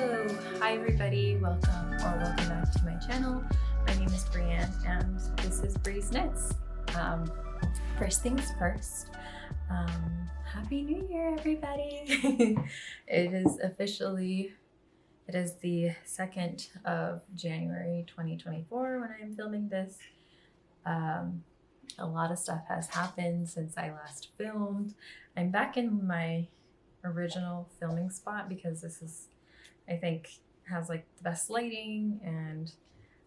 Hello, hi everybody, welcome back to my channel. My name is Brianne and this is Bree's Knits. Um, First things first, Happy New Year everybody! It is the 2nd of January 2024 when I'm filming this. A lot of stuff has happened since I last filmed. I'm back in my original filming spot because this is, I think, has like the best lighting, and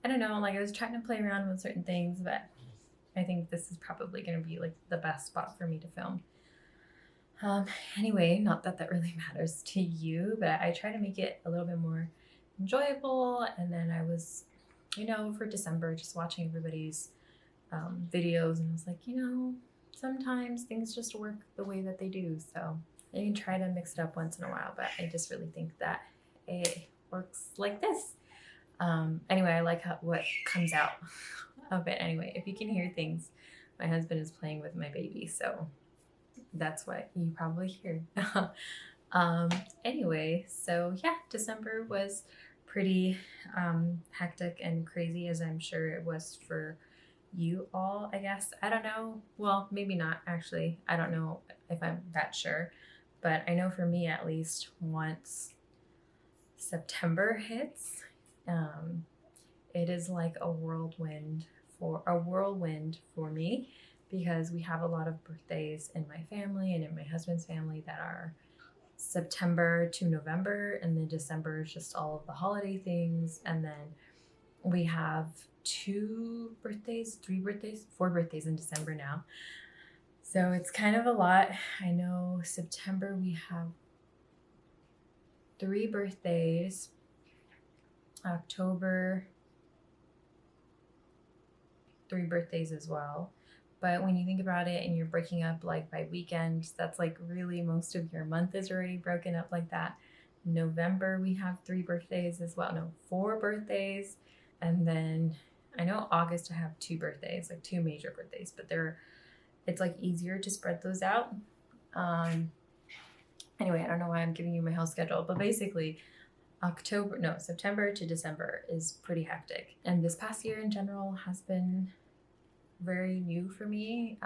I don't know, like I was trying to play around with certain things, but I think this is probably going to be like the best spot for me to film. Anyway, not that that really matters to you, but I try to make it a little bit more enjoyable. And then I was, for December, just watching everybody's videos, and I was like, sometimes things just work the way that they do. So I can try to mix it up once in a while, but I just really think that it works like this. Anyway, I like what comes out of it. Anyway, if you can hear things, my husband is playing with my baby, so that's what you probably hear. Anyway, so yeah, December was pretty hectic and crazy, as I'm sure it was for you all, I guess. I don't know. Well, maybe not actually. I don't know if I'm that sure. But I know for me, at least, once September hits, um, it is like a whirlwind for me, because we have a lot of birthdays in my family and in my husband's family that are September to November, and then December is just all of the holiday things, and then we have 4 birthdays in December now. So it's kind of a lot. I know September we have 3 birthdays. October, 3 birthdays as well. But when you think about it and you're breaking up like by weekend, that's like really most of your month is already broken up like that. November, we have 3 birthdays as well. No, 4 birthdays. And then I know August I have 2 birthdays, like 2 major birthdays, but it's like easier to spread those out. Anyway, I don't know why I'm giving you my whole schedule, but basically September to December is pretty hectic. And this past year in general has been very new for me.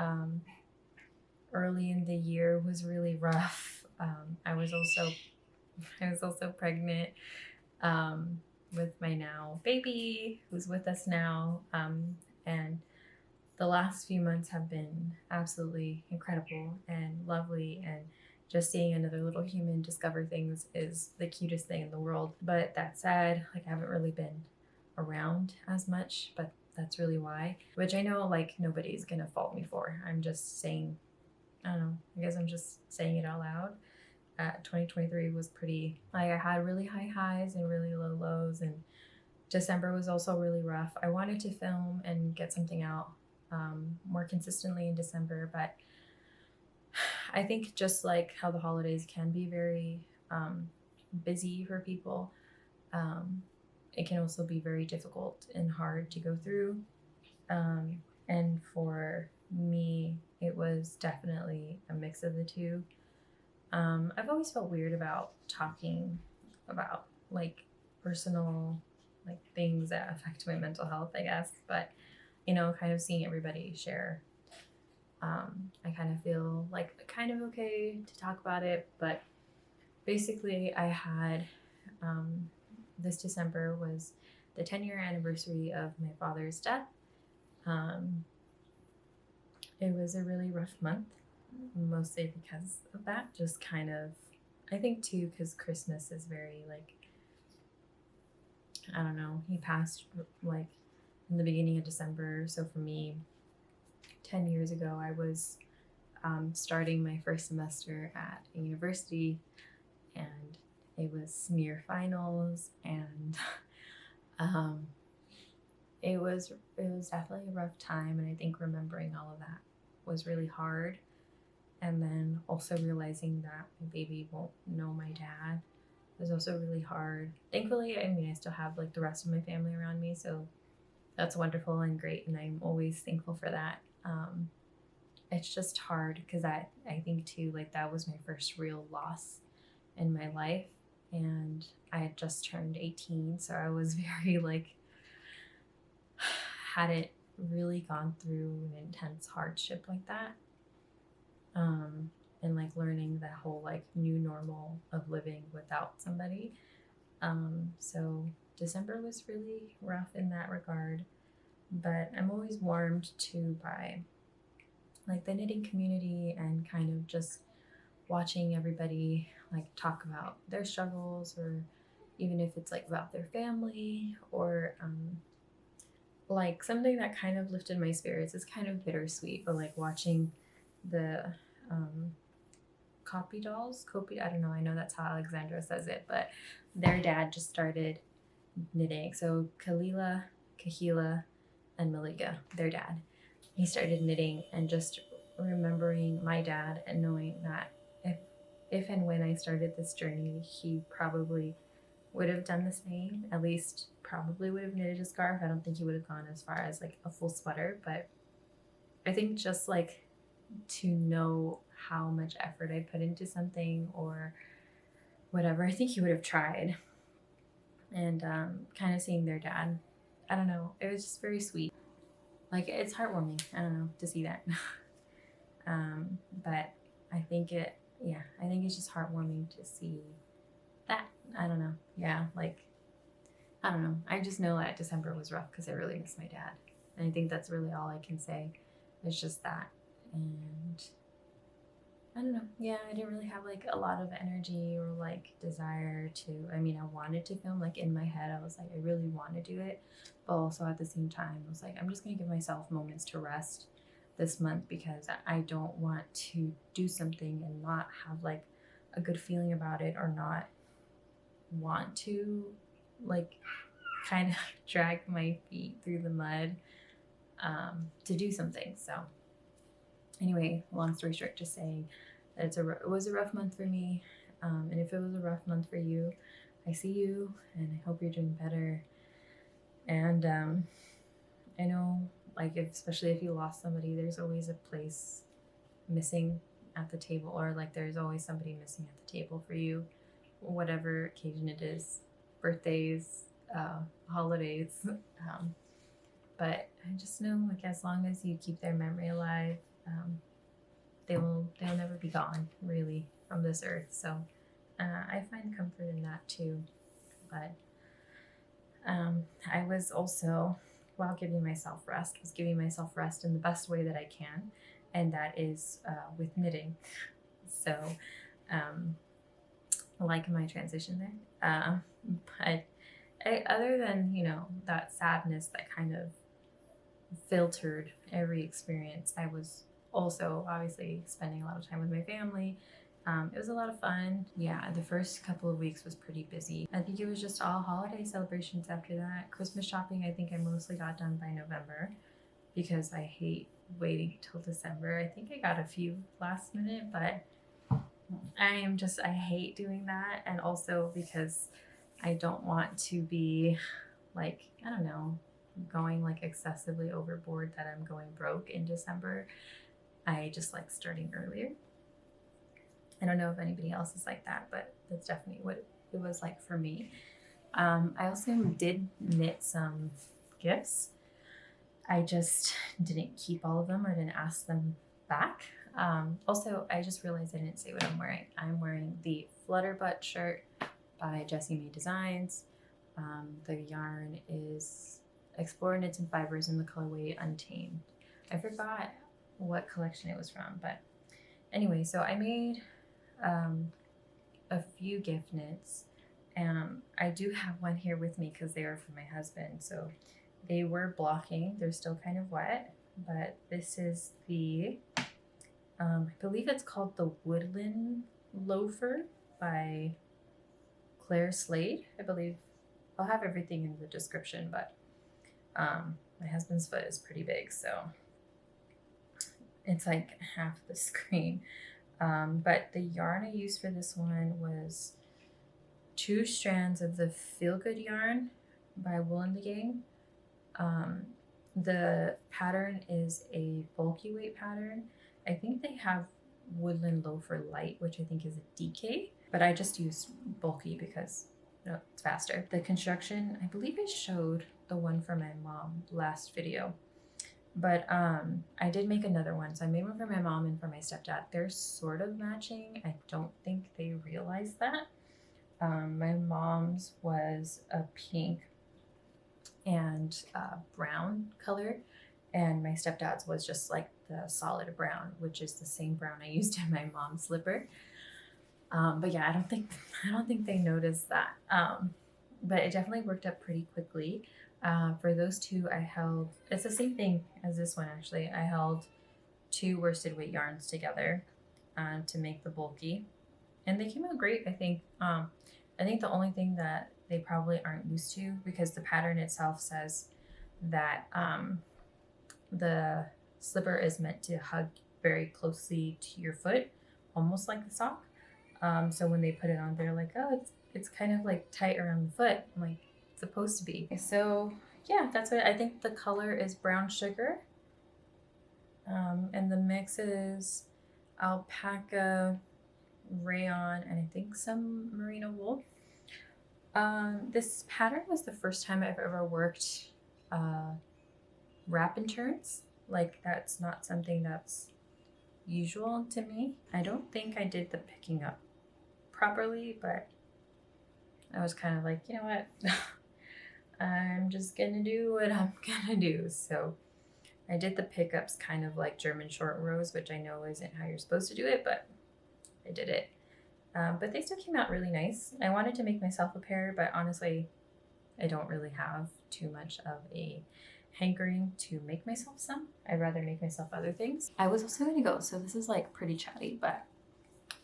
Early in the year was really rough. I was also pregnant with my now baby, who's with us now. And the last few months have been absolutely incredible and lovely, and just seeing another little human discover things is the cutest thing in the world. But that said, like I haven't really been around as much, but that's really why, which I know like nobody's gonna fault me for. I'm just saying, I don't know, I guess I'm just saying it out loud. 2023 was pretty, like I had really high highs and really low lows, and December was also really rough. I wanted to film and get something out more consistently in December, but I think just like how the holidays can be very busy for people, it can also be very difficult and hard to go through. And for me, it was definitely a mix of the two. I've always felt weird about talking about like personal like things that affect my mental health, I guess, but kind of seeing everybody share, I kind of feel like kind of okay to talk about it. But basically I had this December was the 10-year anniversary of my father's death. It was a really rough month, mostly because of that. Just kind of, I think too, because Christmas is very like, I don't know, he passed like in the beginning of December. So for me, 10 years ago, I was starting my first semester at a university, and it was near finals, and it was definitely a rough time. And I think remembering all of that was really hard. And then also realizing that my baby won't know my dad was also really hard. Thankfully, I mean, I still have like the rest of my family around me, so that's wonderful and great, and I'm always thankful for that. It's just hard because I think too, like that was my first real loss in my life, and I had just turned 18, so I was very like, hadn't really gone through an intense hardship like that. And like learning that whole like new normal of living without somebody. So December was really rough in that regard, but I'm always warmed to by like the knitting community and kind of just watching everybody like talk about their struggles, or even if it's like about their family, or like something that kind of lifted my spirits is kind of bittersweet, but like watching the um, copy dolls, copy, I don't know, I know that's how Alexandra says it, but their dad just started knitting. So Kahila, and Malika, their dad, he started knitting, and just remembering my dad and knowing that if and when I started this journey, he probably would have done the same. At least probably would have knitted a scarf. I don't think he would have gone as far as like a full sweater, but I think just like to know how much effort I put into something or whatever, I think he would have tried. And kind of seeing their dad, I don't know, it was just very sweet. Like it's heartwarming, I don't know, to see that. But I think I think it's just heartwarming to see that. I don't know. Yeah, like I don't know. I just know that December was rough because I really miss my dad. And I think that's really all I can say. It's just that. And I don't know. Yeah, I didn't really have like a lot of energy or like desire to. I mean, I wanted to film, like in my head, I was like, I really want to do it. But also at the same time, I was like, I'm just going to give myself moments to rest this month because I don't want to do something and not have like a good feeling about it, or not want to like kind of drag my feet through the mud to do something. So anyway, long story short, just saying that it was a rough month for me. And if it was a rough month for you, I see you and I hope you're doing better. And I know, like, especially if you lost somebody, there's always a place missing at the table, or like there's always somebody missing at the table for you, whatever occasion it is, birthdays, holidays. But I just know, like, as long as you keep their memory alive, they'll never be gone, really, from this earth. So I find comfort in that too. But I was also, while giving myself rest, was giving myself rest in the best way that I can, and that is with knitting. So, like my transition there. But other than, that sadness that kind of filtered every experience, I was also obviously spending a lot of time with my family. It was a lot of fun. Yeah, the first couple of weeks was pretty busy. I think it was just all holiday celebrations after that. Christmas shopping, I think I mostly got done by November because I hate waiting till December. I think I got a few last minute, but I hate doing that. And also because I don't want to be like, I don't know, going like excessively overboard that I'm going broke in December. I just like starting earlier. I don't know if anybody else is like that, but that's definitely what it was like for me. I also did knit some gifts. I just didn't keep all of them or didn't ask them back. Also, I just realized I didn't say what I'm wearing. I'm wearing the Flutterbutt shirt by Jessie May Designs. The yarn is Explore Knits and Fibers in the colorway Untamed. I forgot what collection it was from, but anyway, so I made a few gift knits. I do have one here with me because they are for my husband. So they were blocking. They're still kind of wet, but this is the, I believe it's called the Woodland Loafer by Claire Slade, I believe. I'll have everything in the description, but my husband's foot is pretty big, so it's like half the screen. But the yarn I used for this one was 2 strands of the Feel Good yarn by Wool and the Gang. The pattern is a bulky weight pattern. I think they have Woodland Loafer Light, which I think is a DK. but I just use bulky because it's faster. The construction, I believe I showed the one for my mom last video, but I did make another one. So I made one for my mom and for my stepdad. They're sort of matching. I don't think they realize that. My mom's was a pink and brown color, and my stepdad's was just like the solid brown, which is the same brown I used in my mom's slipper. But yeah, I don't think they noticed that. But it definitely worked up pretty quickly. For those two, it's the same thing as this one actually. I held two worsted weight yarns together to make the bulky, and they came out great. I think the only thing that they probably aren't used to, because the pattern itself says that the slipper is meant to hug very closely to your foot, almost like the sock. So when they put it on, they're like, oh, it's kind of like tight around the foot. I'm like, it's supposed to be. So yeah, that's what I think. The color is brown sugar. And the mix is alpaca, rayon, and I think some merino wool. This pattern was the first time I've ever worked wrap and turns. Like, that's not something that's usual to me. I don't think I did the picking up properly, but I was kind of like, you know what? I'm just gonna do what I'm gonna do. So I did the pickups kind of like German short rows, which I know isn't how you're supposed to do it, but I did it. But they still came out really nice. I wanted to make myself a pair, but honestly, I don't really have too much of a hankering to make myself some. I'd rather make myself other things. I was also going to go, so this is like pretty chatty, but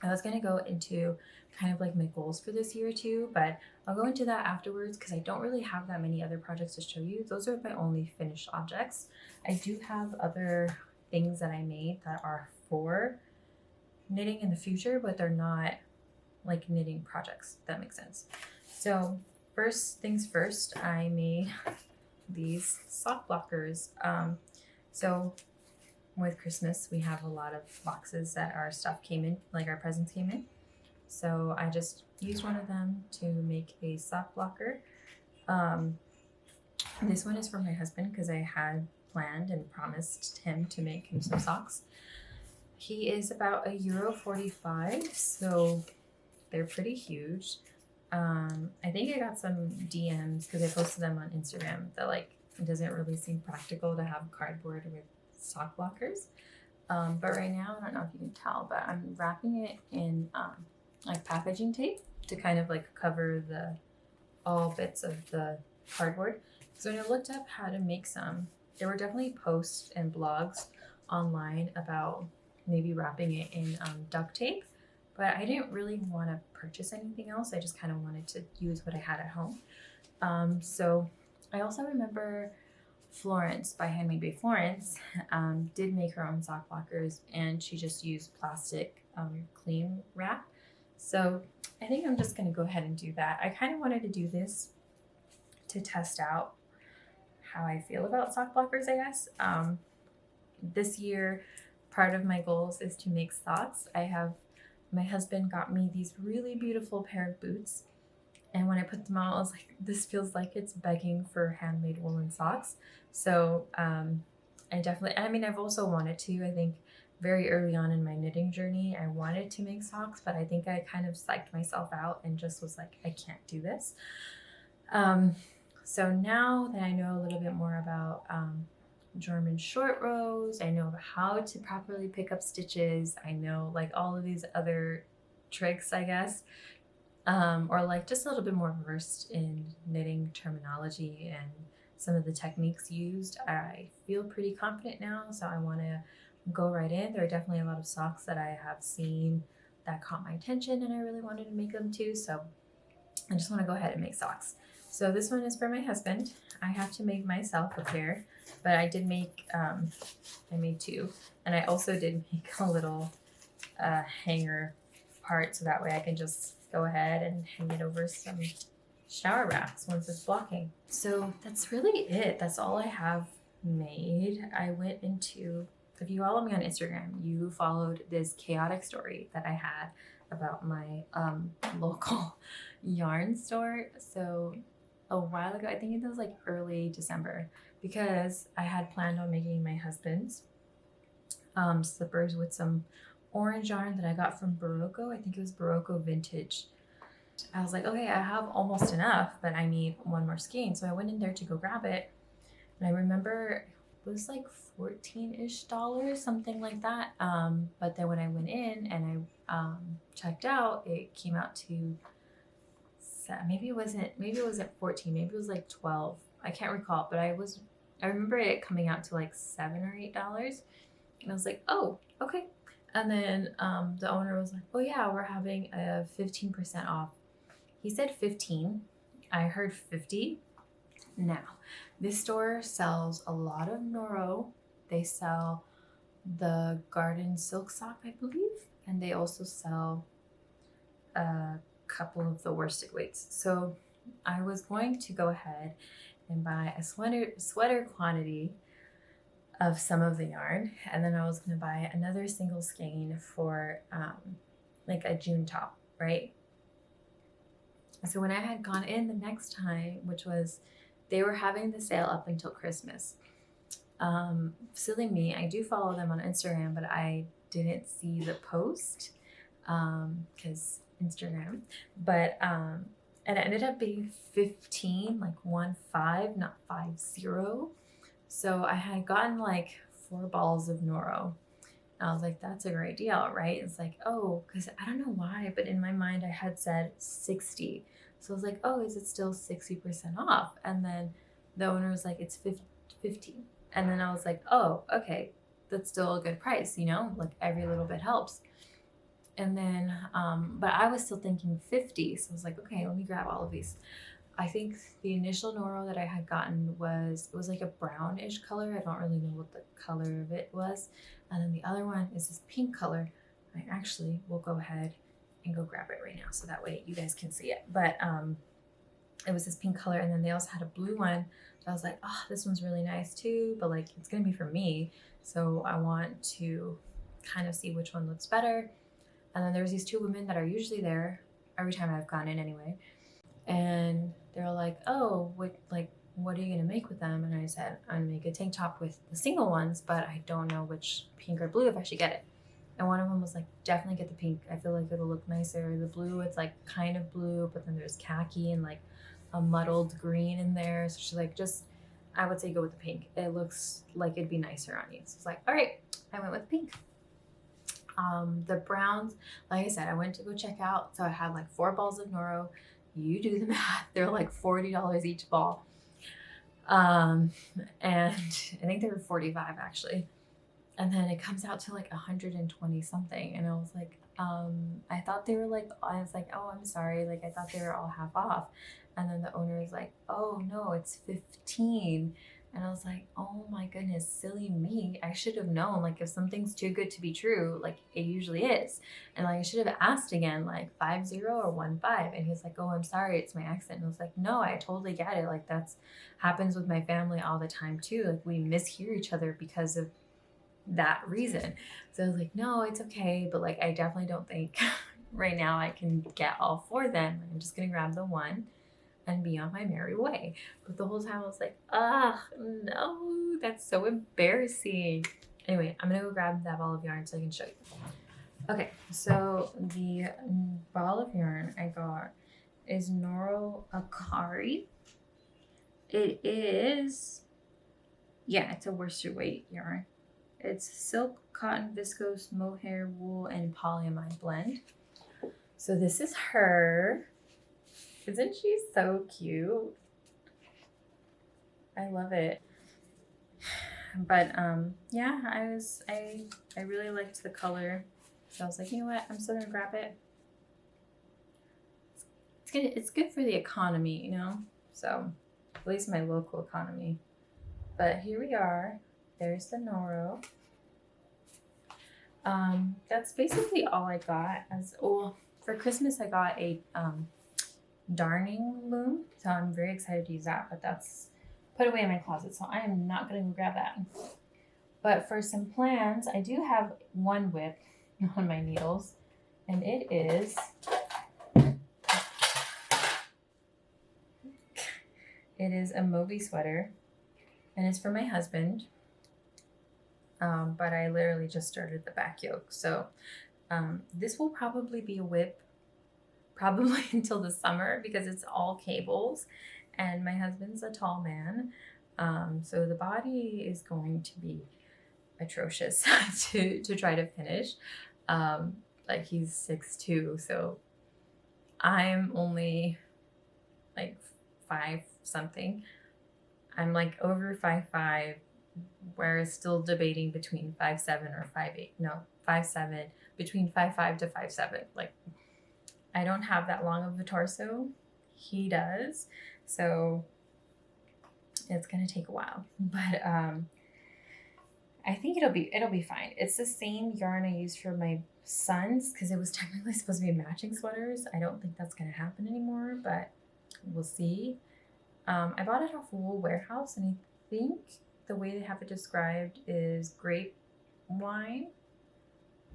I was going to go into kind of like my goals for this year too, but I'll go into that afterwards because I don't really have that many other projects to show you. Those are my only finished objects. I do have other things that I made that are for knitting in the future, but they're not like knitting projects, if that makes sense. So first things first, I made these sock blockers. So with Christmas, we have a lot of boxes that our stuff came in, like our presents came in. So I just used one of them to make a sock blocker. This one is for my husband because I had planned and promised him to make him some socks. He is about €1.45, so they're pretty huge. I think I got some DMs because I posted them on Instagram that like it doesn't really seem practical to have cardboard with sock blockers. But right now, I don't know if you can tell, but I'm wrapping it in like packaging tape to kind of like cover all bits of the cardboard. So when I looked up how to make some, there were definitely posts and blogs online about maybe wrapping it in duct tape, but I didn't really want to purchase anything else. I just kind of wanted to use what I had at home. So I also remember Florence by Handmade by Florence did make her own sock blockers, and she just used plastic cling wrap. So I think I'm just going to go ahead and do that. I kind of wanted to do this to test out how I feel about sock blockers, I guess. This year, part of my goals is to make socks. My husband got me these really beautiful pair of boots, and when I put them on, I was like, this feels like it's begging for handmade woolen socks. So I've also wanted to, I think very early on in my knitting journey, I wanted to make socks, but I think I kind of psyched myself out and just was like, I can't do this. So now that I know a little bit more about German short rows, I know how to properly pick up stitches, I know like all of these other tricks, I guess, or like just a little bit more versed in knitting terminology and some of the techniques used. I feel pretty confident now, so I want to go right in. There are definitely a lot of socks that I have seen that caught my attention and I really wanted to make them too, so I just want to go ahead and make socks. So this one is for my husband. I have to make myself a pair, but I did make, I made two, and I also did make a little hanger part so that way I can just go ahead and hang it over some shower racks once it's blocking. So that's really it. That's all I have made. I went into, if you follow me on Instagram, you followed this chaotic story that I had about my local yarn store. So a while ago, I think it was like early December, because I had planned on making my husband's slippers with some orange yarn that I got from Barocco. I think it was Barocco Vintage. I was like, okay, I have almost enough, but I need one more skein. So I went in there to go grab it. And I remember it was like 14-ish dollars, something like that. But then when I went in and I checked out, it came out to, maybe it wasn't 14, maybe it was like 12. I can't recall, but I remember it coming out to like $7 or $8. And I was like, oh, okay. And then the owner was like, oh yeah, we're having a 15% off. He said 15. I heard 50. Now, this store sells a lot of Noro. They sell the Garden Silk Sock, I believe. And they also sell a couple of the worsted weights. So I was going to go ahead and buy a sweater quantity of some of the yarn, and then I was going to buy another single skein for like a June top, right? So when I had gone in the next time, which was, they were having the sale up until Christmas. Silly me, I do follow them on Instagram, but I didn't see the post because Instagram. But and it ended up being 15, like 15, not 50. So I had gotten like 4 balls of Noro. And I was like, that's a great deal, right? It's like, oh, because I don't know why, but in my mind I had said 60. So I was like, oh, is it still 60% off? And then the owner was like, it's 50. And then I was like, oh, okay, that's still a good price, you know, like every little bit helps. And then, but I was still thinking 50. So I was like, okay, let me grab all of these. I think the initial Noro that I had gotten was like a brownish color. I don't really know what the color of it was. And then the other one is this pink color. I actually will go ahead and go grab it right now, so that way you guys can see it. But it was this pink color, and then they also had a blue one. So I was like, oh, this one's really nice too, but like it's gonna be for me, so I want to kind of see which one looks better. And then there's these 2 women that are usually there every time I've gone in anyway. And they're like, oh, what are you gonna make with them? And I said, I'm gonna make a tank top with the single ones, but I don't know which pink or blue, if I should get it. And one of them was like, definitely get the pink. I feel like it'll look nicer. The blue, it's like kind of blue, but then there's khaki and like a muddled green in there. So she's like, I would say go with the pink. It looks like it'd be nicer on you. So it's like, all right, I went with pink. The browns, like I said, I went to go check out. So I had like 4 balls of Noro. You do the math. They're like $40 each ball. And I think they were 45 actually. And then it comes out to like 120 something. And I was like, I thought they were like, I was like, oh, I'm sorry. Like, I thought they were all half off. And then the owner was like, oh no, it's 15. And I was like, oh my goodness, silly me. I should have known, like, if something's too good to be true, like it usually is. And like, I should have asked again, like 50 or 15. And he's like, oh, I'm sorry, it's my accent. And I was like, no, I totally get it. Like, that's happens with my family all the time too. Like, we mishear each other because of that reason. So I was like, no, it's okay. But like, I definitely don't think right now I can get all 4 of them. I'm just gonna grab the one and be on my merry way. But the whole time I was like, no, that's so embarrassing. Anyway, I'm gonna go grab that ball of yarn so I can show you. Okay, so the ball of yarn I got is Noro Akari. It is, yeah, it's a worsted weight yarn. It's silk, cotton, viscose, mohair, wool, and polyamide blend. So this is her. Isn't she so cute? I love it. But yeah, I really liked the color. So I was like, you know what? I'm still gonna grab it. It's good for the economy, you know? So at least my local economy. But here we are. There's the Noro. That's basically all I got. For Christmas I got a darning loom, so I'm very excited to use that, but that's put away in my closet, so I am not gonna go grab that. But for some plans, I do have one whip on my needles, And it is a Moby sweater, and it's for my husband. But I literally just started the back yoke, so this will probably be a whip probably until the summer because it's all cables, and my husband's a tall man, so the body is going to be atrocious to try to finish. Like he's 6'2", so I'm only like 5 something. I'm like over 5'5", whereas still debating between 5'7" or 5'8". No, 5'7", between 5'5" to 5'7". Like I don't have that long of a torso. He does, so it's gonna take a while, but I think it'll be fine. It's the same yarn I used for my son's because it was technically supposed to be matching sweaters. I don't think that's gonna happen anymore, but we'll see. I bought it off Wool Warehouse, and I think the way they have it described is grape wine.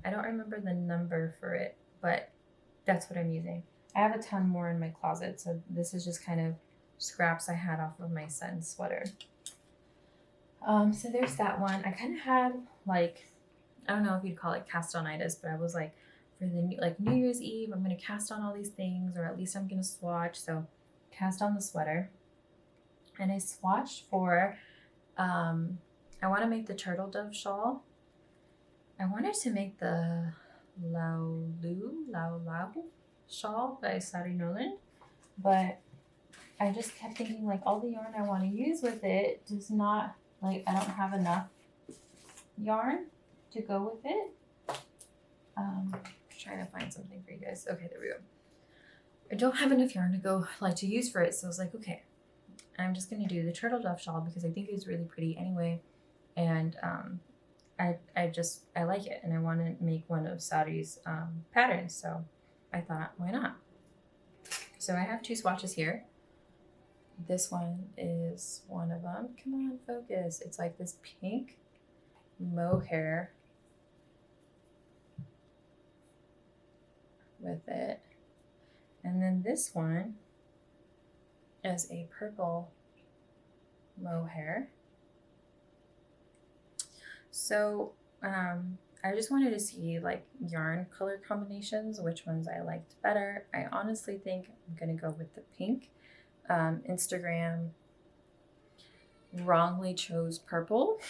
I don't remember the number for it, but that's what I'm using. I have a ton more in my closet, so this is just kind of scraps I had off of my son's sweater. So there's that one. I kind of had like, I don't know if you'd call it cast-on-itis, but I was like, for the New Year's Eve, I'm gonna cast on all these things, or at least I'm gonna swatch. So cast on the sweater, and I swatched for. I want to make the turtle dove shawl. I wanted to make the Lau Lau shawl by Sari Noland, but I just kept thinking like all the yarn I want to use with it does not, like I don't have enough yarn to go with it. Trying to find something for you guys. Okay, there we go. I don't have enough yarn to go to use for it, so I was like, okay, I'm just gonna do the turtle dove shawl because I think it's really pretty anyway, and I like it, and I want to make one of Sari's patterns, so I thought, why not? So I have 2 swatches here. This one is one of them. Come on, focus. It's like this pink mohair with it. And then this one is a purple mohair. So I just wanted to see like yarn color combinations, which ones I liked better. I honestly think I'm gonna go with the pink. Instagram wrongly chose purple.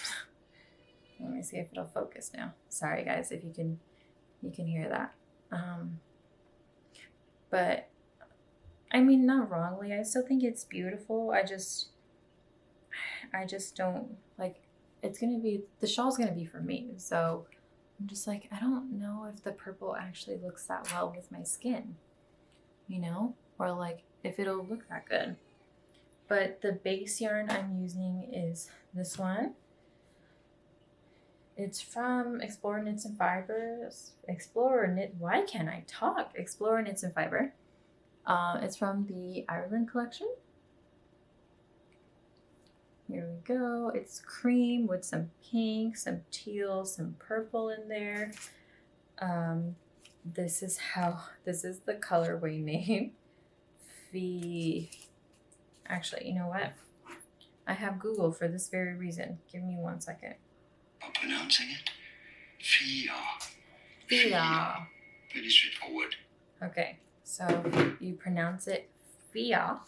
Let me see if it'll focus now. Sorry guys, if you can hear that. But I mean, not wrongly. I still think it's beautiful. I just don't like. It's gonna be, the shawl's gonna be for me. So I'm just like, I don't know if the purple actually looks that well with my skin, you know, or like if it'll look that good. But the base yarn I'm using is this one. It's from Explorer Knits and Fibers. Why can't I talk? Explorer Knits and Fiber. It's from the Ireland collection. Here we go. It's cream with some pink, some teal, some purple in there. This is the colorway name. Actually, you know what? I have Google for this very reason. Give me 1 second. I'm pronouncing it Fia. Fia. Pretty straightforward. Okay, so you pronounce it Fia.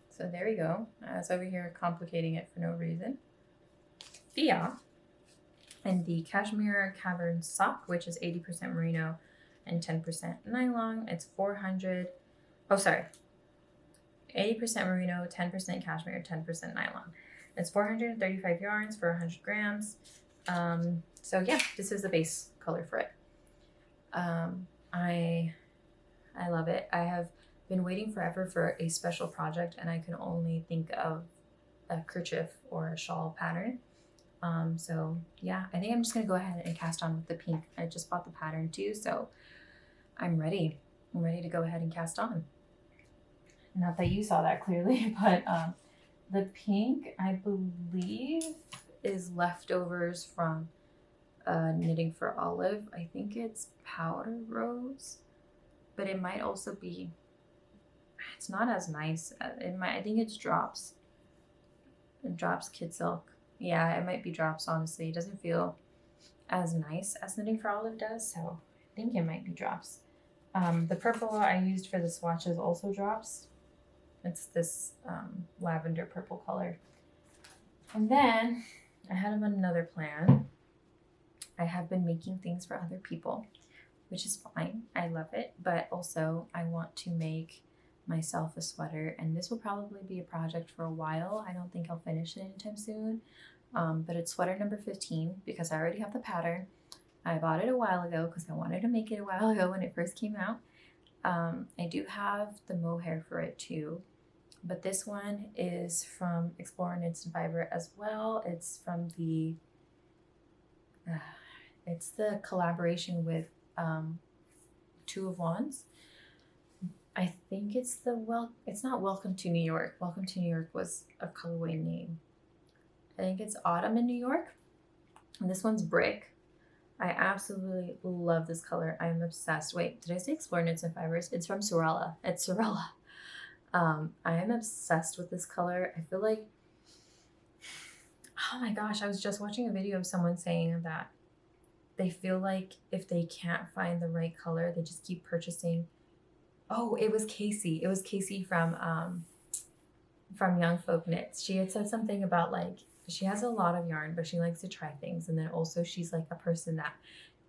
So there we go. I was over here complicating it for no reason. Fia. And the Cashmere Cavern sock, which is 80% merino and 10% nylon. It's 80% merino, 10% cashmere, 10% nylon. It's 435 yarns for 100 grams. So yeah, this is the base color for it. I love it. I have been waiting forever for a special project, and I can only think of a kerchief or a shawl pattern. So yeah, I think I'm just gonna go ahead and cast on with the pink. I just bought the pattern too, so I'm ready. I'm ready to go ahead and cast on. Not that you saw that clearly, but the pink, I believe, is leftovers from Knitting for Olive. I think it's Powder Rose, but it might also be, it's not as nice. It might, I think it's Drops. Drops Kid Silk. Yeah, it might be Drops, honestly. It doesn't feel as nice as Knitting for Olive does, so I think it might be Drops. The purple I used for the swatch is also Drops. It's this lavender purple color. And then I had another plan. I have been making things for other people, which is fine. I love it. But also, I want to make myself a sweater, and this will probably be a project for a while. I don't think I'll finish it anytime soon. But it's sweater number 15 because I already have the pattern. I bought it a while ago because I wanted to make it a while ago when it first came out. I do have the mohair for it too, but this one is from Explore Knits and Fiber as well. It's from the it's the collaboration with Two of Wands. I think it's it's not Welcome to New York. Welcome to New York was a colorway name. I think it's Autumn in New York. And this one's Brick. I absolutely love this color. I'm obsessed. Wait, did I say Explore Knits and Fibers? It's from Sorella. It's Sorella. I am obsessed with this color. I feel like, oh my gosh, I was just watching a video of someone saying that they feel like if they can't find the right color, they just keep purchasing. Oh, it was Casey. It was Casey from Young Folk Knits. She had said something about like she has a lot of yarn, but she likes to try things. And then also she's like a person that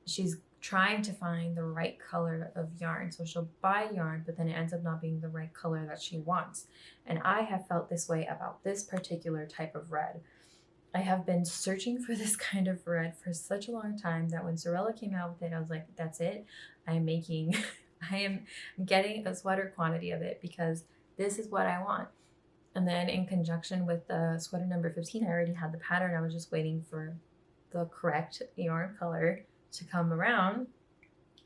she's trying to find the right color of yarn. So she'll buy yarn, but then it ends up not being the right color that she wants. And I have felt this way about this particular type of red. I have been searching for this kind of red for such a long time that when Sorella came out with it, I was like, that's it. I am getting a sweater quantity of it because this is what I want. And then in conjunction with the sweater number 15, I already had the pattern. I was just waiting for the correct yarn color to come around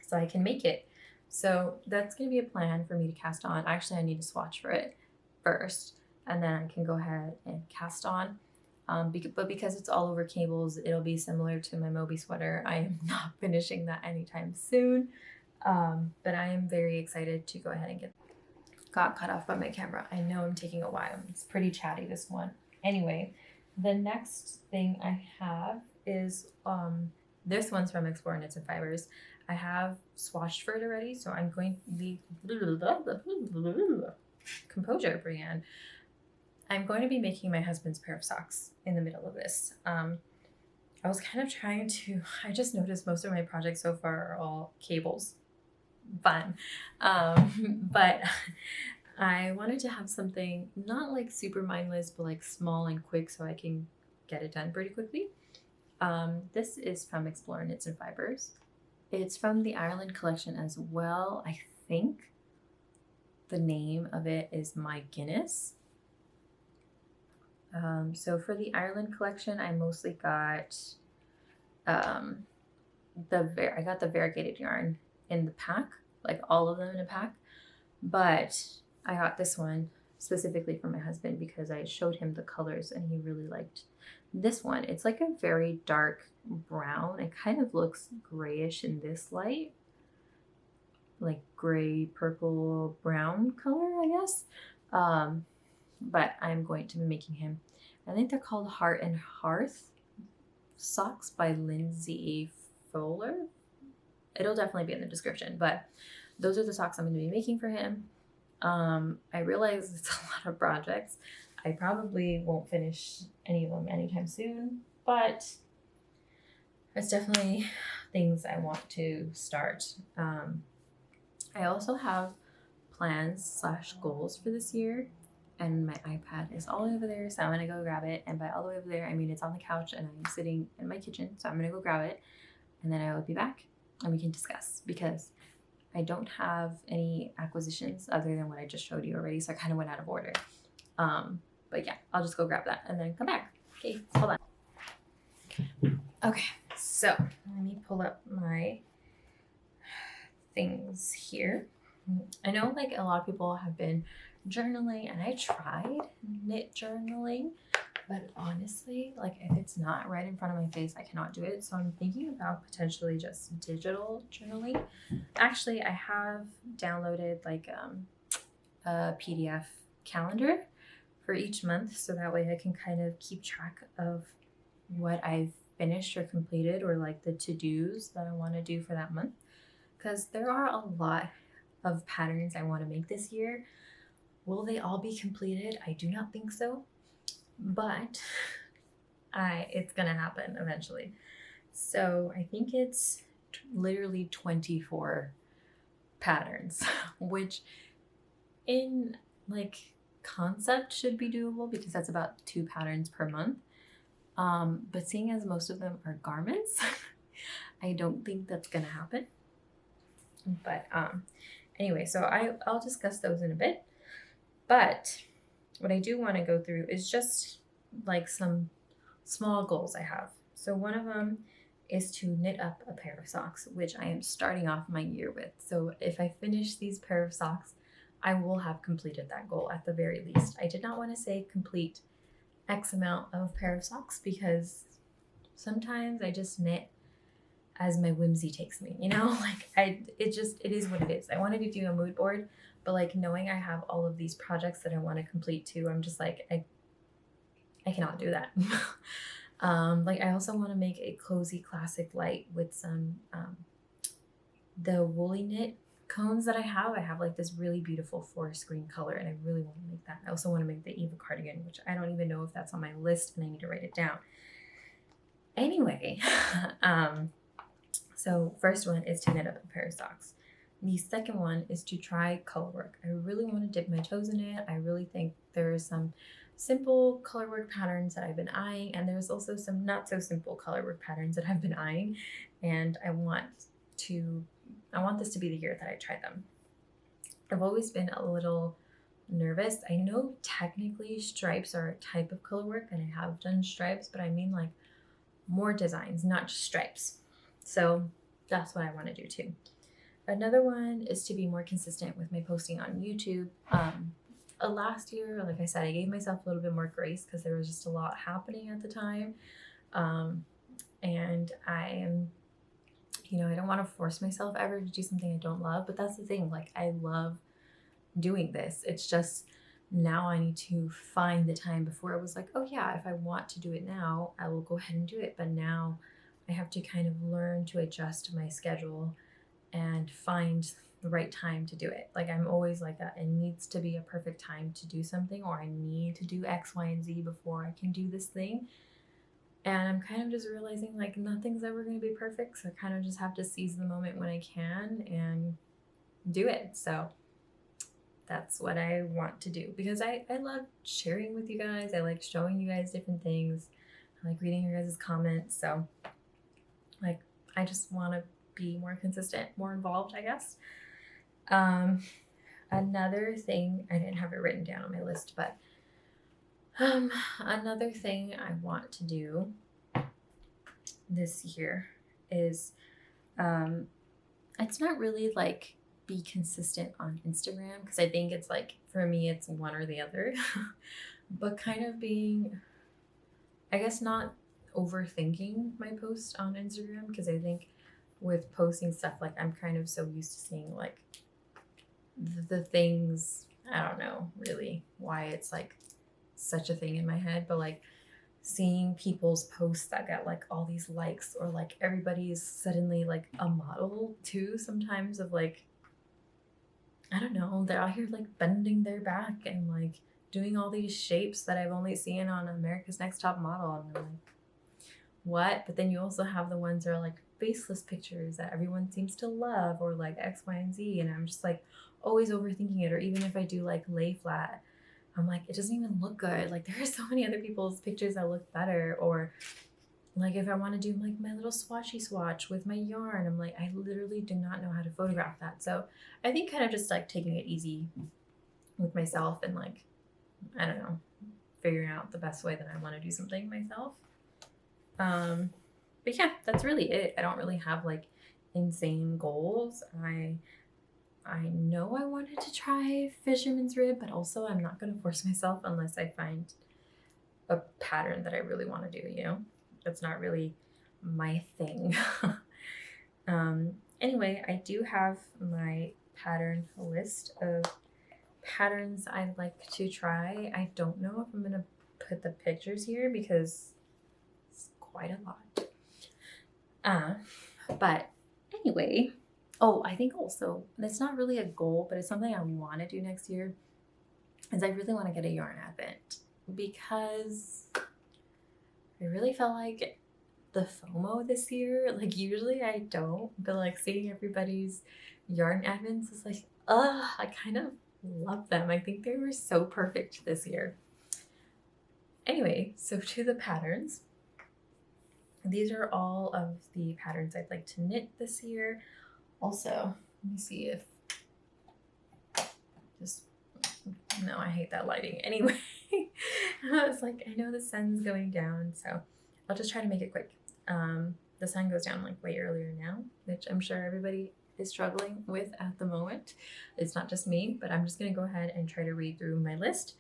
so I can make it. So that's going to be a plan for me to cast on. Actually, I need to swatch for it first, and then I can go ahead and cast on. But because it's all over cables, it'll be similar to my Moby sweater. I am not finishing that anytime soon. But I am very excited to go ahead and got cut off by my camera. I know I'm taking a while. It's pretty chatty, this one. Anyway, the next thing I have is this one's from Explore Knits and Fibers. I have swatched for it already, so I'm going to be composure, Brienne. I'm going to be making my husband's pair of socks in the middle of this. I was kind of trying to, I just noticed most of my projects so far are all cables. Fun. But I wanted to have something not like super mindless, but like small and quick so I can get it done pretty quickly. This is from Explore Knits and Fibers. It's from the Ireland collection as well. I think the name of it is My Guinness. So for the Ireland collection, I mostly got I got the variegated yarn in the pack, like all of them in a pack. But I got this one specifically for my husband because I showed him the colors and he really liked this one. It's like a very dark brown. It kind of looks grayish in this light, like gray, purple, brown color, I guess. But I'm going to be making him, I think they're called Heart and Hearth socks by Lindsay Fowler. It'll definitely be in the description, but those are the socks I'm going to be making for him. I realize it's a lot of projects. I probably won't finish any of them anytime soon, but it's definitely things I want to start. I also have plans / goals for this year, and my iPad is all over there, so I'm gonna go grab it. And by all the way over there, I mean it's on the couch and I'm sitting in my kitchen, so I'm gonna go grab it and then I will be back and we can discuss, because I don't have any acquisitions other than what I just showed you already, so I kind of went out of order. But yeah, I'll just go grab that and then come back. Okay, hold on. Okay, so let me pull up my things here. I know like a lot of people have been journaling, and I tried knit journaling, But honestly, like if it's not right in front of my face, I cannot do it. So I'm thinking about potentially just digital journaling. Actually, I have downloaded like a PDF calendar for each month, so that way I can kind of keep track of what I've finished or completed, or like the to-dos that I want to do for that month, because there are a lot of patterns I want to make this year. Will they all be completed? I do not think so, but it's gonna happen eventually. So I think it's literally 24 patterns, which in like concept should be doable because that's about 2 patterns per month. But seeing as most of them are garments, I don't think that's gonna happen. But anyway, so I'll discuss those in a bit. But what I do want to go through is just like some small goals I have. So one of them is to knit up a pair of socks, which I am starting off my year with. So if I finish these pair of socks, I will have completed that goal at the very least. I did not want to say complete X amount of pair of socks because sometimes I just knit as my whimsy takes me, you know? Like it is what it is. I wanted to do a mood board, but like knowing I have all of these projects that I want to complete too, I'm just like I cannot do that. Like I also want to make a cozy classic light with some the woolly knit cones that I have. I have like this really beautiful forest green color, and I really want to make that. I also want to make the Eva cardigan, which I don't even know if that's on my list, and I need to write it down. Anyway, so first one is to knit up a pair of socks. The second one is to try color work. I really want to dip my toes in it. I really think there's some simple color work patterns that I've been eyeing, and there's also some not so simple color work patterns that I've been eyeing, and I want this to be the year that I try them. I've always been a little nervous. I know technically stripes are a type of color work, and I have done stripes, but I mean like more designs, not just stripes. So that's what I want to do too. Another one is to be more consistent with my posting on YouTube. Last year, like I said, I gave myself a little bit more grace because there was just a lot happening at the time. And I am, I don't want to force myself ever to do something I don't love, but that's the thing. Like, I love doing this. It's just now I need to find the time. Before it was like, oh yeah, if I want to do it now, I will go ahead and do it. But now I have to kind of learn to adjust my schedule and find the right time to do it. Like I'm always like that. It needs to be a perfect time to do something, or I need to do X, Y, and Z before I can do this thing. And I'm kind of just realizing like nothing's ever going to be perfect. So I kind of just have to seize the moment when I can and do it. So that's what I want to do because I love sharing with you guys. I like showing you guys different things. I like reading your guys' comments. So like I just want to be more consistent, more involved, I guess. Another thing, I didn't have it written down on my list, but another thing I want to do this year is it's not really like be consistent on Instagram because I think it's like for me it's one or the other, but kind of being, I guess, not overthinking my posts on Instagram because I think with posting stuff like I'm kind of so used to seeing like the things, I don't know really why it's like such a thing in my head, but like seeing people's posts that get like all these likes, or like everybody's suddenly like a model too sometimes, of like, I don't know, they're out here like bending their back and like doing all these shapes that I've only seen on America's Next Top Model, and I'm like, what? But then you also have the ones that are like faceless pictures that everyone seems to love, or like X, Y, and Z, and I'm just like always overthinking it. Or even if I do like lay flat, I'm like, it doesn't even look good. Like there are so many other people's pictures that look better. Or like if I want to do like my little swatchy swatch with my yarn, I'm like, I literally do not know how to photograph that. So I think kind of just like taking it easy with myself and like, I don't know, figuring out the best way that I want to do something myself. But yeah, that's really it. I don't really have like insane goals. I know I wanted to try fisherman's rib, but also I'm not going to force myself unless I find a pattern that I really want to do, you know? That's not really my thing. Anyway, I do have my pattern list of patterns I'd like to try. I don't know if I'm gonna put the pictures here because it's quite a lot. But anyway, oh, I think also, and it's not really a goal, but it's something I want to do next year, is I really want to get a yarn advent because I really felt like the FOMO this year. Like usually I don't, but like seeing everybody's yarn advents is like, I kind of love them. I think they were so perfect this year. Anyway, so to the patterns. These are all of the patterns I'd like to knit this year. Also, let me see if just, no, I hate that lighting. Anyway, I was like, I know the sun's going down, so I'll just try to make it quick. The sun goes down like way earlier now, which I'm sure everybody is struggling with at the moment. It's not just me, but I'm just gonna go ahead and try to read through my list.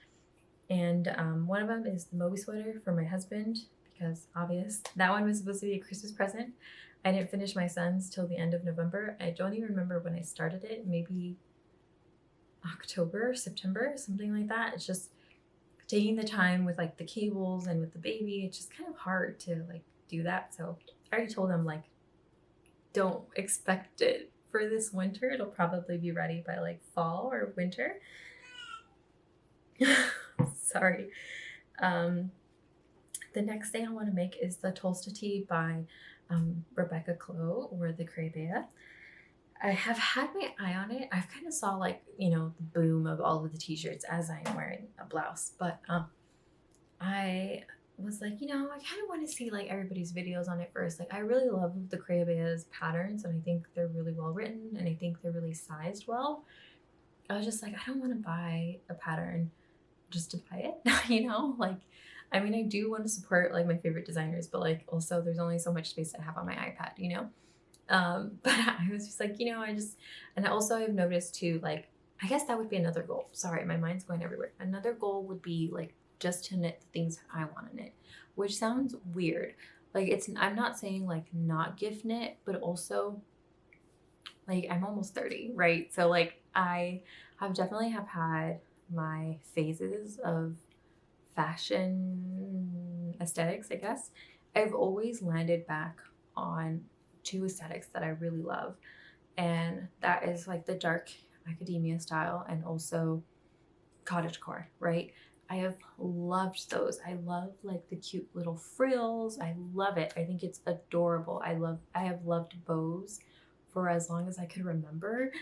And one of them is the Moby sweater for my husband, because obvious. That one was supposed to be a Christmas present. I didn't finish my son's till the end of November. I don't even remember when I started it, maybe October, September, something like that. It's just taking the time with like the cables and with the baby. It's just kind of hard to like do that. So I already told him like, don't expect it for this winter. It'll probably be ready by like fall or winter. Sorry. The next thing I want to make is the Tolsta tee by Rebecca Clow, or the Creabea. I have had my eye on it. I've kind of saw like, you know, the boom of all of the t-shirts as I'm wearing a blouse, but I was like, you know, I kind of want to see like everybody's videos on it first. Like I really love the Creabea's patterns, and I think they're really well written, and I think they're really sized well. I was just like, I don't want to buy a pattern just to buy it, you know? Like, I mean, I do want to support like my favorite designers, but like also there's only so much space I have on my iPad, you know? But I was just like, you know, and also I've noticed too, like, I guess that would be another goal. Sorry, my mind's going everywhere. Another goal would be like just to knit the things I want to knit, which sounds weird. Like I'm not saying like not gift knit, but also like I'm almost 30, right? So like I have had my phases of fashion aesthetics, I guess. I've always landed back on two aesthetics that I really love. And that is like the dark academia style and also cottagecore, right? I have loved those. I love like the cute little frills. I love it. I think it's adorable. I have loved bows for as long as I could remember.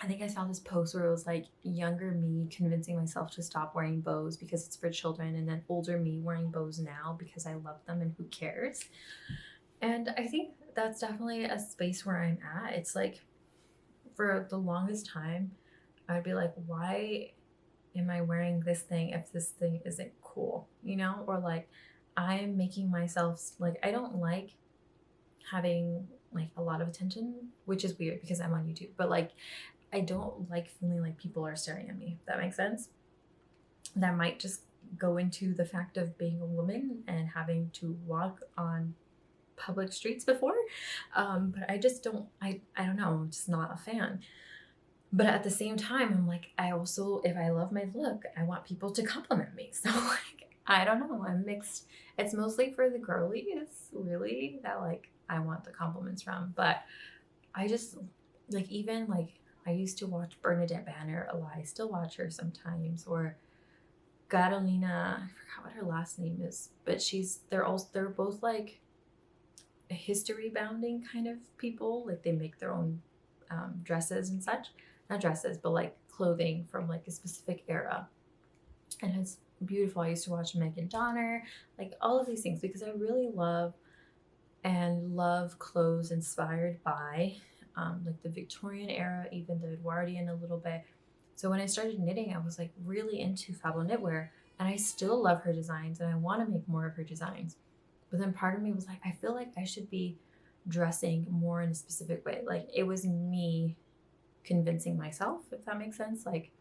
I think I saw this post where it was like younger me convincing myself to stop wearing bows because it's for children, and then older me wearing bows now because I love them and who cares. And I think that's definitely a space where I'm at. It's like for the longest time, I'd be like, why am I wearing this thing if this thing isn't cool, you know? Or like, I'm making myself like, I don't like having like a lot of attention, which is weird because I'm on YouTube, but like, I don't like feeling like people are staring at me, if that makes sense. That might just go into the fact of being a woman and having to walk on public streets before. But I just don't, I don't know, I'm just not a fan. But at the same time, I'm like, I also, if I love my look, I want people to compliment me. So like, I don't know, I'm mixed. It's mostly for the girlies, really, that like I want the compliments from. But I just, like, even like, I used to watch Bernadette Banner a lot. I still watch her sometimes. Or Carolina, I forgot what her last name is, but they're both like history bounding kind of people. Like they make their own dresses and such. Not dresses, but like clothing from like a specific era. And it's beautiful. I used to watch Megan Donner, like all of these things, because I really love clothes inspired by like the Victorian era, even the Edwardian a little bit. So when I started knitting, I was like really into Fablo Knitwear, and I still love her designs and I want to make more of her designs. But then part of me was like, I feel like I should be dressing more in a specific way. Like it was me convincing myself, if that makes sense. Like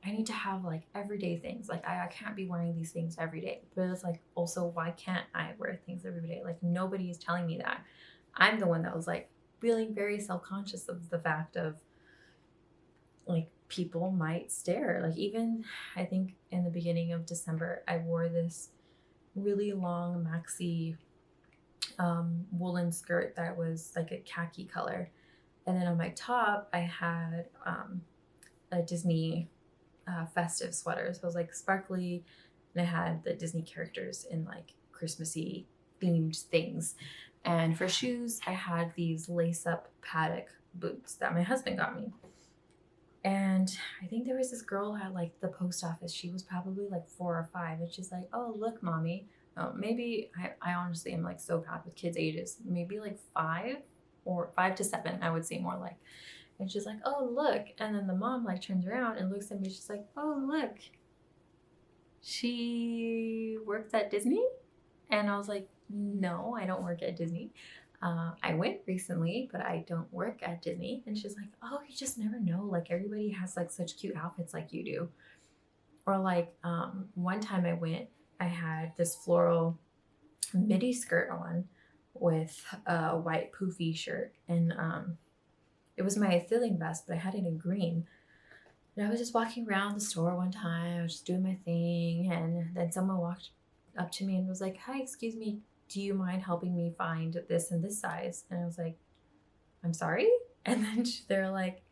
I need to have like everyday things. Like I can't be wearing these things every day. But it's like also why can't I wear things every day? Like nobody is telling me that. I'm the one that was like feeling very self-conscious of the fact of like people might stare. Like even I think in the beginning of December, I wore this really long maxi woolen skirt that was like a khaki color. And then on my top, I had a Disney festive sweater. So it was like sparkly and it had the Disney characters in like Christmassy themed things. And for shoes, I had these lace up paddock boots that my husband got me. And I think there was this girl at like the post office. She was probably like 4 or 5. And she's like, oh, look, mommy. Oh, maybe I honestly am like so bad with kids' ages. Maybe like 5 or 5 to 7, I would say more like. And she's like, oh, look. And then the mom like turns around and looks at me. She's like, oh, look. She works at Disney? And I was like, no, I don't work at Disney. I went recently, but I don't work at Disney. And she's like, oh, you just never know. Like everybody has like such cute outfits like you do. Or like one time I went, I had this floral midi skirt on with a white poofy shirt. And it was my thilling vest, but I had it in green. And I was just walking around the store one time. I was just doing my thing. And then someone walked up to me and was like, hi, excuse me, do you mind helping me find this and this size? And I was like, I'm sorry? And then they're like,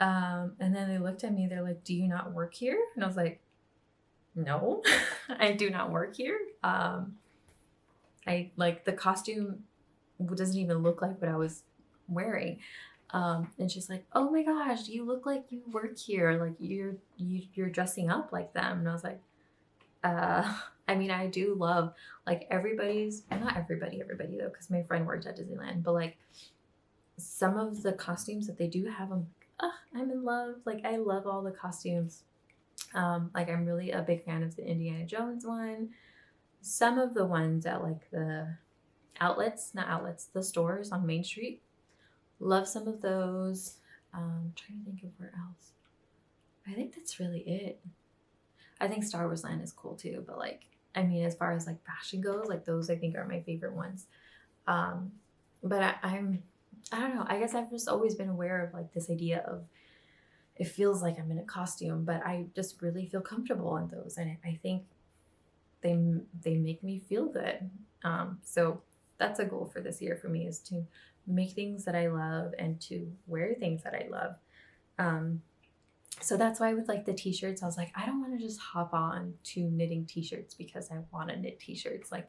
and then they looked at me, they're like, do you not work here? And I was like, no, I do not work here. I like the costume doesn't even look like what I was wearing. And she's like, oh my gosh, you look like you work here. Like you're dressing up like them. And I was like, I mean, I do love like everybody's, not everybody though, because my friend worked at Disneyland, but like some of the costumes that they do have, I'm like, oh, I'm in love. Like I love all the costumes. Like I'm really a big fan of the Indiana Jones one. Some of the ones at like the outlets, not outlets, the stores on Main Street. Love some of those. Trying to think of where else. I think that's really it. I think Star Wars Land is cool too, but like, I mean, as far as like fashion goes, like those I think are my favorite ones. But I don't know. I guess I've just always been aware of like this idea of it feels like I'm in a costume, but I just really feel comfortable in those, and I think they make me feel good. So that's a goal for this year for me is to make things that I love and to wear things that I love. So that's why with like the t-shirts, I was like, I don't want to just hop on to knitting t-shirts because I want to knit t-shirts, like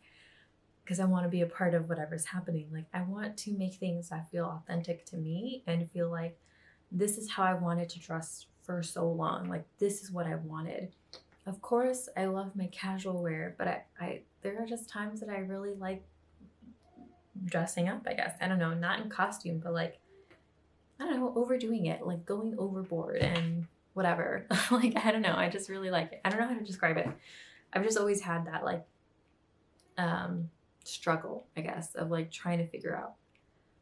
because I want to be a part of whatever's happening. Like I want to make things that feel authentic to me and feel like this is how I wanted to dress for so long. Like this is what I wanted. Of course, I love my casual wear, but I there are just times that I really like dressing up, I guess. I don't know, not in costume, but like I don't know, overdoing it, like going overboard and whatever. Like I don't know, I just really like it. I don't know how to describe it. I've just always had that like struggle, I guess, of like trying to figure out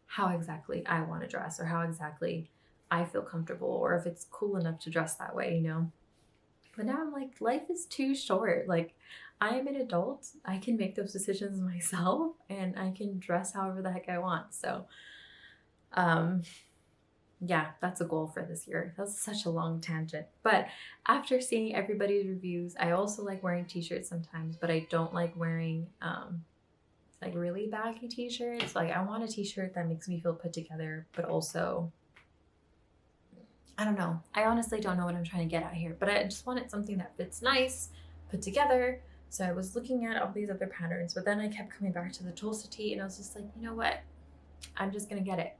how exactly I want to dress or how exactly I feel comfortable or if it's cool enough to dress that way, you know. But now I'm like, life is too short. Like, I am an adult. I can make those decisions myself and I can dress however the heck I want. So, um, yeah, that's a goal for this year. That's such a long tangent. But after seeing everybody's reviews, I also like wearing t-shirts sometimes, but I don't like wearing like really baggy t-shirts. Like I want a t-shirt that makes me feel put together, but also I don't know. I honestly don't know what I'm trying to get at here, but I just wanted something that fits nice, put together. So I was looking at all these other patterns, but then I kept coming back to the Tulsa tee and I was just like, you know what? I'm just going to get it.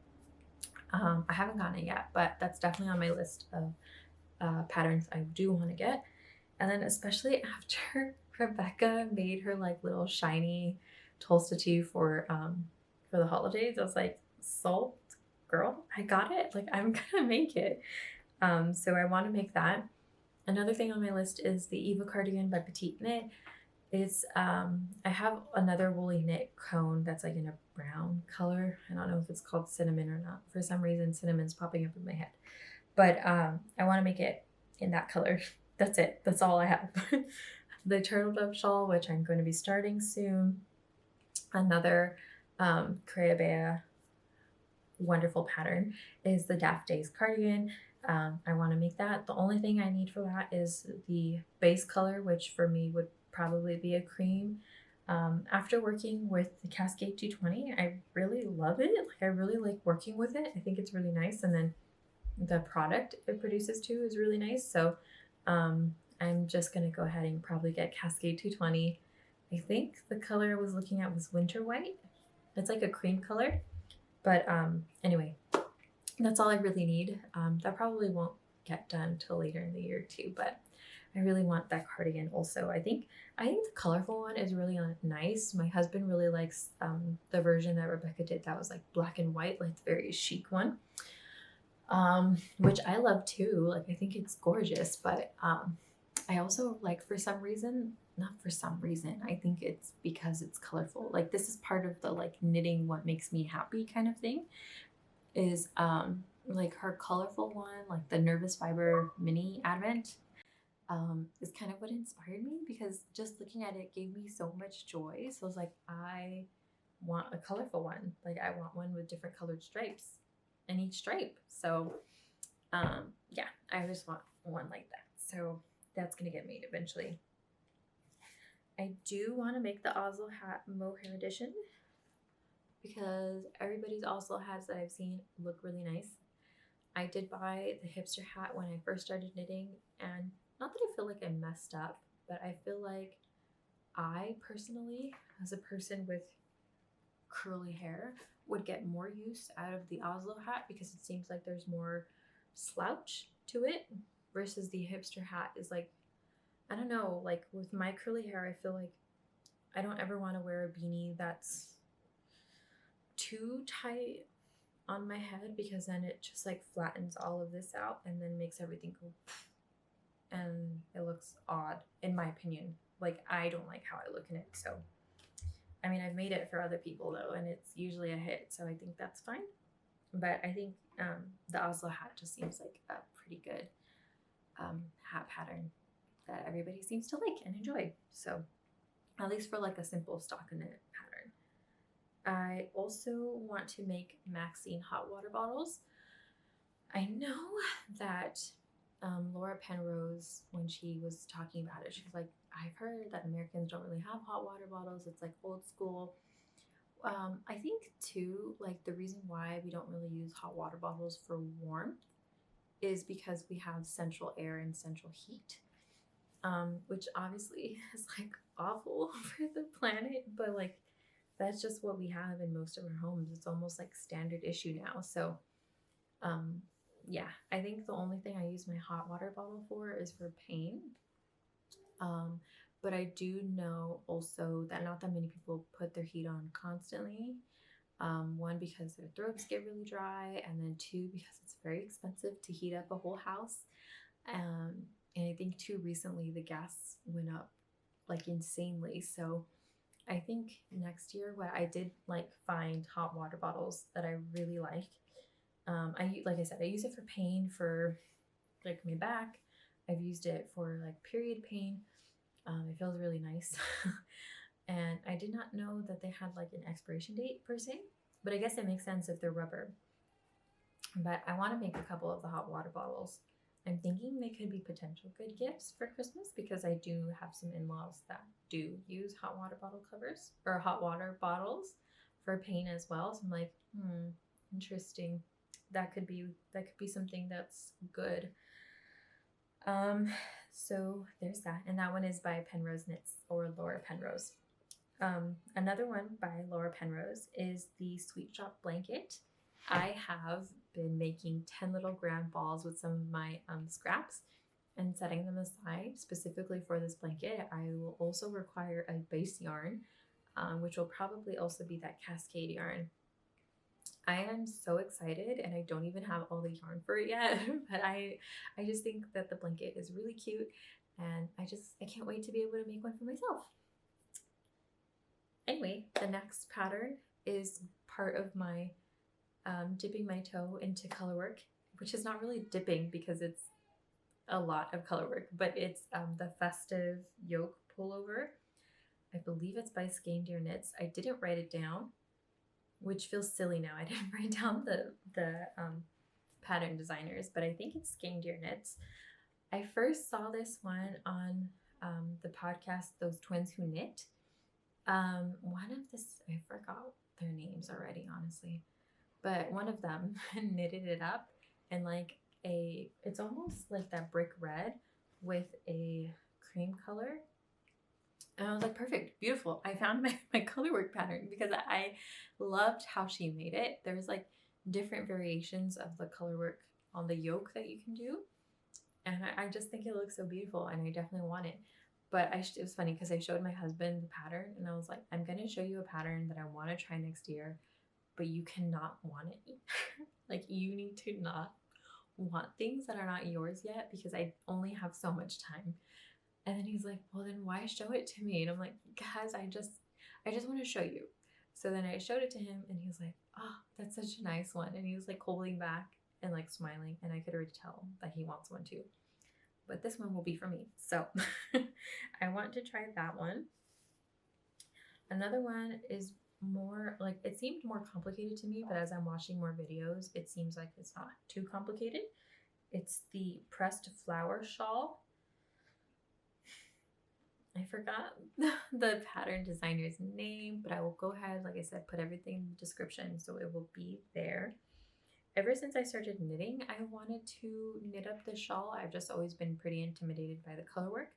I haven't gotten it yet, but that's definitely on my list of patterns I do want to get. And then especially after Rebecca made her like little shiny Tulsa tee for the holidays, I was like, sold, girl, I got it. Like I'm gonna make it. So I want to make that. Another thing on my list is the Eva cardigan by Petite Knit. It's I have another woolly knit cone that's like in a brown color. I don't know if it's called cinnamon or not. For some reason, cinnamon's popping up in my head. But I want to make it in that color. That's it. That's all I have. The turtle dove shawl, which I'm going to be starting soon. Another Creabea wonderful pattern is the Daft Days cardigan. I want to make that. The only thing I need for that is the base color, which for me would probably be a cream. After working with the Cascade 220, I really love it. Like I really like working with it. I think it's really nice, and then the product it produces too is really nice. So I'm just gonna go ahead and probably get Cascade 220. I think the color I was looking at was Winter White. It's like a cream color, but anyway, that's all I really need. That probably won't get done till later in the year too, but I really want that cardigan also. I think the colorful one is really nice. My husband really likes the version that Rebecca did that was like black and white, like the very chic one, which I love too. Like I think it's gorgeous, but I also like for some reason, not for some reason, I think it's because it's colorful. Like this is part of the like knitting what makes me happy kind of thing is like her colorful one, like the Nervous Fiber mini advent, is kind of what inspired me because just looking at it gave me so much joy. So I was like, I want a colorful one. Like I want one with different colored stripes in each stripe. So yeah, I just want one like that. So that's gonna get made eventually. I do want to make the Oslo hat mohair edition because everybody's Oslo hats that I've seen look really nice. I did buy the hipster hat when I first started knitting, and not that I feel like I messed up, but I feel like I personally, as a person with curly hair, would get more use out of the Oslo hat because it seems like there's more slouch to it versus the hipster hat is like, I don't know, like with my curly hair, I feel like I don't ever want to wear a beanie that's too tight on my head because then it just like flattens all of this out and then makes everything go and it looks odd in my opinion. Like I don't like how I look in it. So I mean I've made it for other people though and it's usually a hit, so I think that's fine. But I think the Oslo hat just seems like a pretty good hat pattern that everybody seems to like and enjoy. So at least for like a simple stockinette pattern. I also want to make Maxine hot water bottles. I know that Laura Penrose, when she was talking about it, she was like, I've heard that Americans don't really have hot water bottles. It's like old school. I think too, like the reason why we don't really use hot water bottles for warmth is because we have central air and central heat, which obviously is like awful for the planet, but like that's just what we have in most of our homes. It's almost like standard issue now. So, um, yeah, I think the only thing I use my hot water bottle for is for pain. Um, but I do know also that not that many people put their heat on constantly. One, because their throats get really dry, and then two, because it's very expensive to heat up a whole house. Um, and I think too recently the gas went up like insanely. So I think next year what I did like find hot water bottles that I really like. Like I said, I use it for pain for like my back. I've used it for like period pain. It feels really nice. And I did not know that they had like an expiration date per se, but I guess it makes sense if they're rubber. But I want to make a couple of the hot water bottles. I'm thinking they could be potential good gifts for Christmas because I do have some in-laws that do use hot water bottle covers or hot water bottles for pain as well. So I'm like, interesting. That could be something that's good. Um, so there's that, and that one is by Penrose Knits or Laura Penrose. Another one by Laura Penrose is the Sweet Shop blanket. I have been making 10 little grand balls with some of my scraps and setting them aside specifically for this blanket. I will also require a base yarn, which will probably also be that Cascade yarn. I am so excited and I don't even have all the yarn for it yet, but I just think that the blanket is really cute and I can't wait to be able to make one for myself. Anyway, the next pattern is part of my dipping my toe into color work, which is not really dipping because it's a lot of color work, but it's the Festive Yoke Pullover. I believe it's by Skandir Knits. I didn't write it down, which feels silly now. I didn't write down the pattern designers, but I think it's Skandir Knits. I first saw this one on the podcast, Those Twins Who Knit. One of this, I forgot their names already, honestly, but one of them knitted it up and like it's almost like that brick red with a cream color. And I was like, perfect, beautiful. I found my color work pattern because I loved how she made it. There's like different variations of the color work on the yoke that you can do. And I just think it looks so beautiful and I definitely want it. But it was funny because I showed my husband the pattern and I was like, I'm going to show you a pattern that I want to try next year, but you cannot want it. Like you need to not want things that are not yours yet because I only have so much time. And then he's like, well, then why show it to me? And I'm like, guys, I just want to show you. So then I showed it to him and he was like, oh, that's such a nice one. And he was like holding back and like smiling. And I could already tell that he wants one too. But this one will be for me. So I want to try that one. Another one is more like, it seemed more complicated to me, but as I'm watching more videos, it seems like it's not too complicated. It's the pressed flower shawl. I forgot the pattern designer's name, but I will go ahead, like I said, put everything in the description so it will be there. Ever since I started knitting, I wanted to knit up the shawl. I've just always been pretty intimidated by the color work,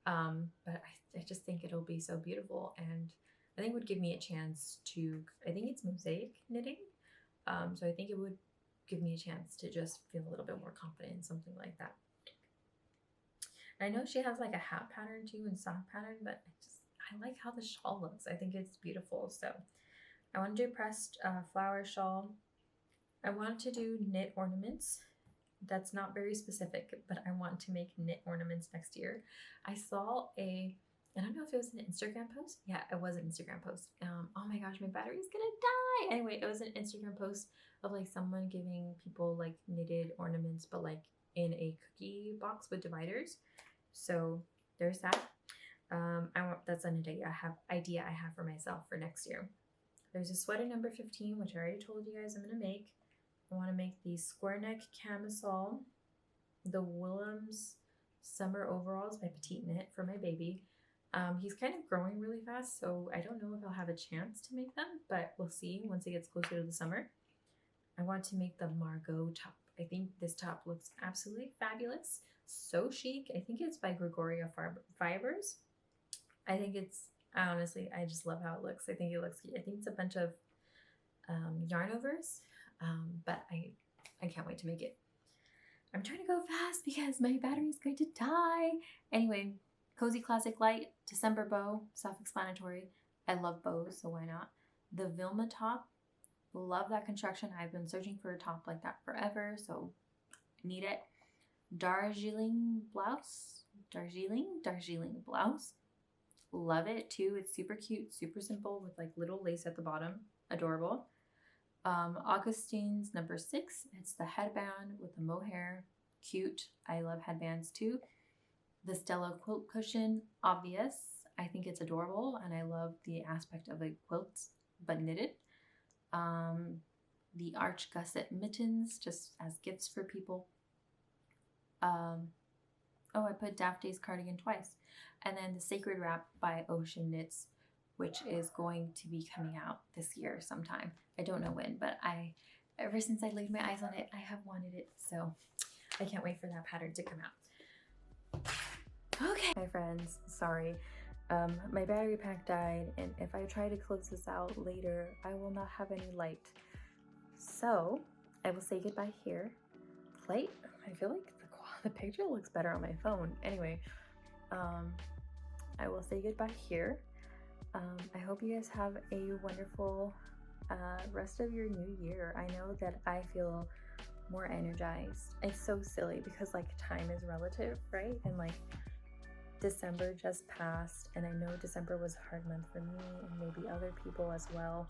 but I just think it'll be so beautiful, and I think it would give me a chance to, I think it's mosaic knitting, so I think it would give me a chance to just feel a little bit more confident in something like that. And I know she has like a hat pattern too and sock pattern, but I like how the shawl looks. I think it's beautiful. So I want to do pressed flower shawl. I want to do knit ornaments. That's not very specific, but I want to make knit ornaments next year. I saw I don't know if it was an Instagram post. Yeah, it was an Instagram post. Oh my gosh, my battery's gonna die. Anyway, it was an Instagram post of like someone giving people like knitted ornaments, but like in a cookie box with dividers. So there's that. That's an idea I have for myself for next year. There's a sweater number 15, which I already told you guys I'm gonna make. I want to make the square neck camisole, the Willems summer overalls by Petite Knit for my baby. He's kind of growing really fast, so I don't know if I'll have a chance to make them, but we'll see once it gets closer to the summer. I want to make the Margot top. I think this top looks absolutely fabulous. So chic. I think it's by Gregoria Fibers. I just love how it looks. I think it looks cute. I think it's a bunch of yarn overs, but I can't wait to make it. I'm trying to go fast because my battery's going to die. Anyway, Cozy Classic Light, December bow, self-explanatory. I love bows, so why not? The Vilma top, love that construction. I've been searching for a top like that forever, so need it. Darjeeling blouse, love it too. It's super cute, super simple with like little lace at the bottom, adorable. Augustine's number 6. It's the headband with the mohair, cute. I love headbands too. The Stella quilt cushion, obvious. I think it's adorable and I love the aspect of a quilt but knitted. The Arch Gusset mittens just as gifts for people. I put Daphne's cardigan twice. And then the Sacred Wrap by Ocean Knits, which is going to be coming out this year sometime. I don't know when, but ever since I laid my eyes on it, I have wanted it. So I can't wait for that pattern to come out. Okay. Hi friends, sorry. My battery pack died, and if I try to close this out later, I will not have any light. So I will say goodbye here. Light, I feel like the picture looks better on my phone. Anyway, I will say goodbye here. I hope you guys have a wonderful rest of your new year. I know that I feel more energized. It's so silly because like time is relative, right? And like December just passed, and I know December was a hard month for me and maybe other people as well.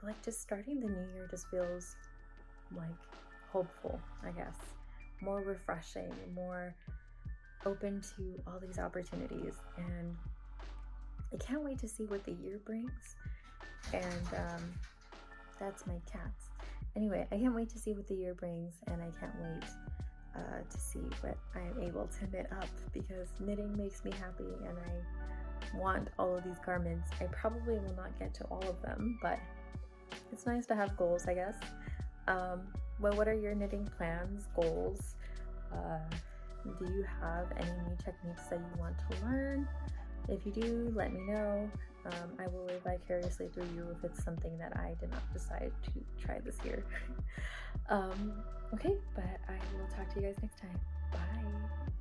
But like just starting the new year just feels like hopeful, I guess. more refreshing, more open to all these opportunities. And I can't wait to see what the year brings. And that's my cats. Anyway, I can't wait to see what the year brings, and I can't wait to see what I am able to knit up, because knitting makes me happy and I want all of these garments. I probably will not get to all of them, but it's nice to have goals, I guess. Well, what are your knitting plans, goals? Do you have any new techniques that you want to learn? If you do, let me know. I will live vicariously through you if it's something that I did not decide to try this year. Okay, but I will talk to you guys next time. Bye.